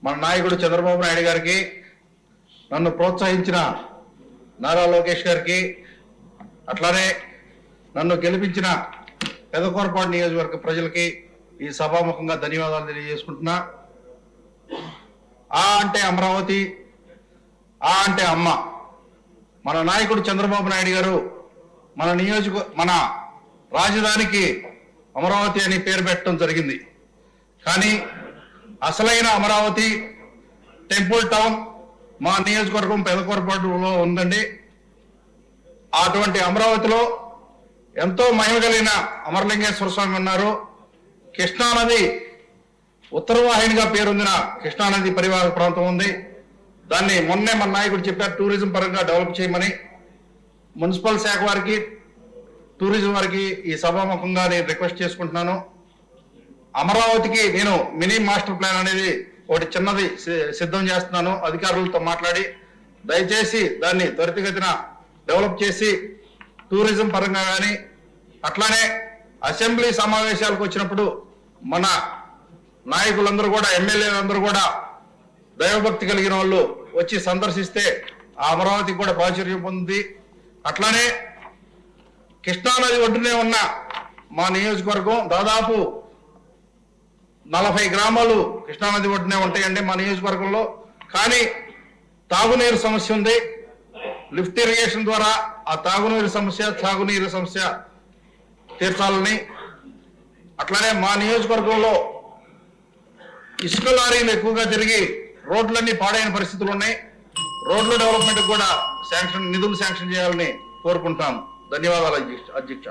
మన నాయకుడు చంద్రబాబు నాయుడు గారికి, నన్ను ప్రోత్సహించిన నారా లోకేష్ గారికి, అట్లానే నన్ను గెలిపించిన పెదకూరపాడు నియోజకవర్గ ప్రజలకి ఈ సభాముఖంగా ధన్యవాదాలు తెలియజేసుకుంటున్నా. ఆ అంటే అమరావతి, ఆ అంటే అమ్మ. మన నాయకుడు చంద్రబాబు నాయుడు గారు మన రాజధానికి అమరావతి అని పేరు పెట్టడం జరిగింది. కానీ అసలైన అమరావతి టెంపుల్ టౌన్ మా నియోజకవర్గం పెదకూరపాడులో ఉందండి. అటువంటి అమరావతిలో ఎంతో మహిమ కలిగిన అమరలింగేశ్వర స్వామి ఉన్నారు. కృష్ణానది ఉత్తరవాహినిగా పేరొందిన కృష్ణానది పరివాహక ప్రాంతం ఉంది. దాన్ని మొన్నే మన నాయకుడు చెప్పారు, టూరిజం పరంగా డెవలప్ చేయమని. మున్సిపల్ శాఖ వారికి, టూరిజం వారికి ఈ సభాముఖంగా నేను రిక్వెస్ట్ చేసుకుంటున్నాను. అమరావతికి నేను మినీ మాస్టర్ ప్లాన్ అనేది ఒకటి చిన్నది సిద్ధం చేస్తున్నాను. అధికారులతో మాట్లాడి దయచేసి దాన్ని త్వరితగతిన డెవలప్ చేసి టూరిజం పరంగా కానీ, అట్లానే అసెంబ్లీ సమావేశాలకు వచ్చినప్పుడు మన నాయకులందరూ కూడా, ఎమ్మెల్యేలందరూ కూడా దైవభక్తి కలిగిన వాళ్ళు వచ్చి సందర్శిస్తే ఆ అమరావతికి కూడా ప్రాచుర్యం పొందుతుంది. అట్లానే కృష్ణానది ఒడ్డునే ఉన్న మా నియోజకవర్గం దాదాపు 40 గ్రామాలు కృష్ణానది ఒడ్డునే ఉంటాయండి మా నియోజకవర్గంలో. కానీ తాగునీరు సమస్య ఉంది. లిఫ్ట్ ఇరిగేషన్ ద్వారా ఆ తాగునీరు సమస్య, తాగునీరు సమస్య తీర్చాలని. అట్లానే మా నియోజకవర్గంలో ఇసుక లారీలు ఎక్కువగా తిరిగి రోడ్లన్నీ పాడైన పరిస్థితులు ఉన్నాయి. రోడ్ల డెవలప్మెంట్ కూడా నిధులు శాంక్షన్ చేయాలని కోరుకుంటాం. ధన్యవాదాలు అధ్యక్ష.